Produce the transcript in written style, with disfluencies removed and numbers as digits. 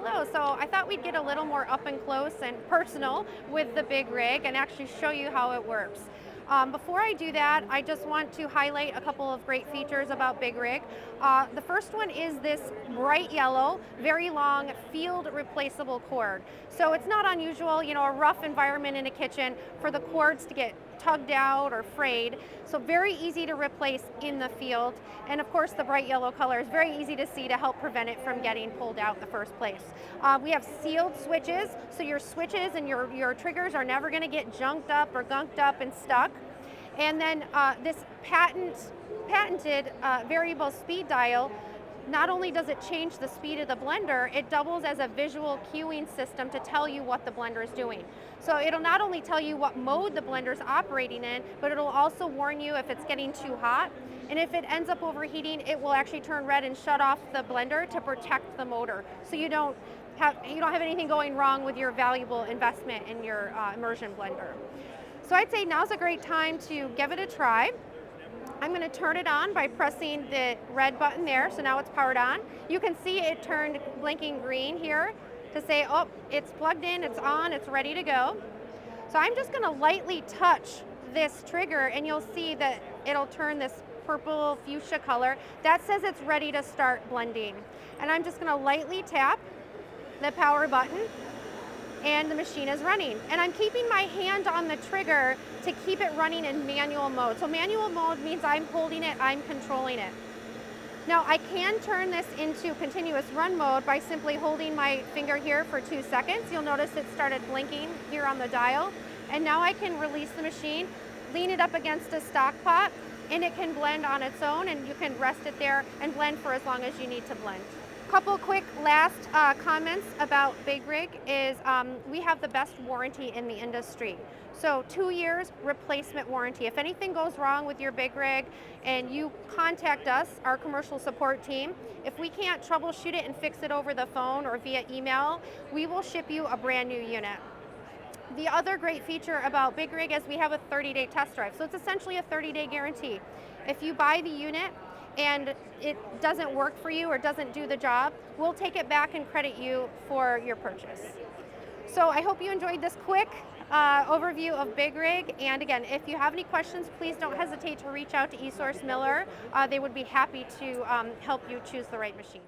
Hello, so I thought we'd get a little more up and close and personal with the Big Rig and actually show you how it works. Before I do that, I just want to highlight a couple of great features about Big Rig. The first one is this bright yellow, very long field replaceable cord. So it's not unusual, a rough environment in a kitchen for the cords to get tugged out or frayed. So very easy to replace in the field. And of course the bright yellow color is very easy to see to help prevent it from getting pulled out in the first place. We have sealed switches, so your switches and your triggers are never going to get junked up or gunked up and stuck. And then this patented variable speed dial, not only does it change the speed of the blender, it doubles as a visual cueing system to tell you what the blender is doing. So it'll not only tell you what mode the blender is operating in, but it'll also warn you if it's getting too hot. And if it ends up overheating, it will actually turn red and shut off the blender to protect the motor. So you don't have anything going wrong with your valuable investment in your immersion blender. So I'd say now's a great time to give it a try. I'm going to turn it on by pressing the red button there, so now it's powered on. You can see it turned blinking green here to say, oh, it's plugged in, it's on, it's ready to go. So I'm just going to lightly touch this trigger and you'll see that it'll turn this purple fuchsia color. That says it's ready to start blending. And I'm just going to lightly tap the power button and the machine is running. And I'm keeping my hand on the trigger to keep it running in manual mode. So manual mode means I'm holding it, I'm controlling it. Now I can turn this into continuous run mode by simply holding my finger here for 2 seconds. You'll notice it started blinking here on the dial. And now I can release the machine, lean it up against a stock pot, and it can blend on its own, and you can rest it there and blend for as long as you need to blend. Couple quick last comments about Big Rig is we have the best warranty in the industry. So 2 years replacement warranty. If anything goes wrong with your Big Rig and you contact us, our commercial support team, if we can't troubleshoot it and fix it over the phone or via email, we will ship you a brand new unit. The other great feature about Big Rig is we have a 30-day test drive. So it's essentially a 30-day guarantee. If you buy the unit and it doesn't work for you or doesn't do the job, we'll take it back and credit you for your purchase. So I hope you enjoyed this quick overview of Big Rig. And again, if you have any questions, please don't hesitate to reach out to eSource Miller. They would be happy to help you choose the right machine.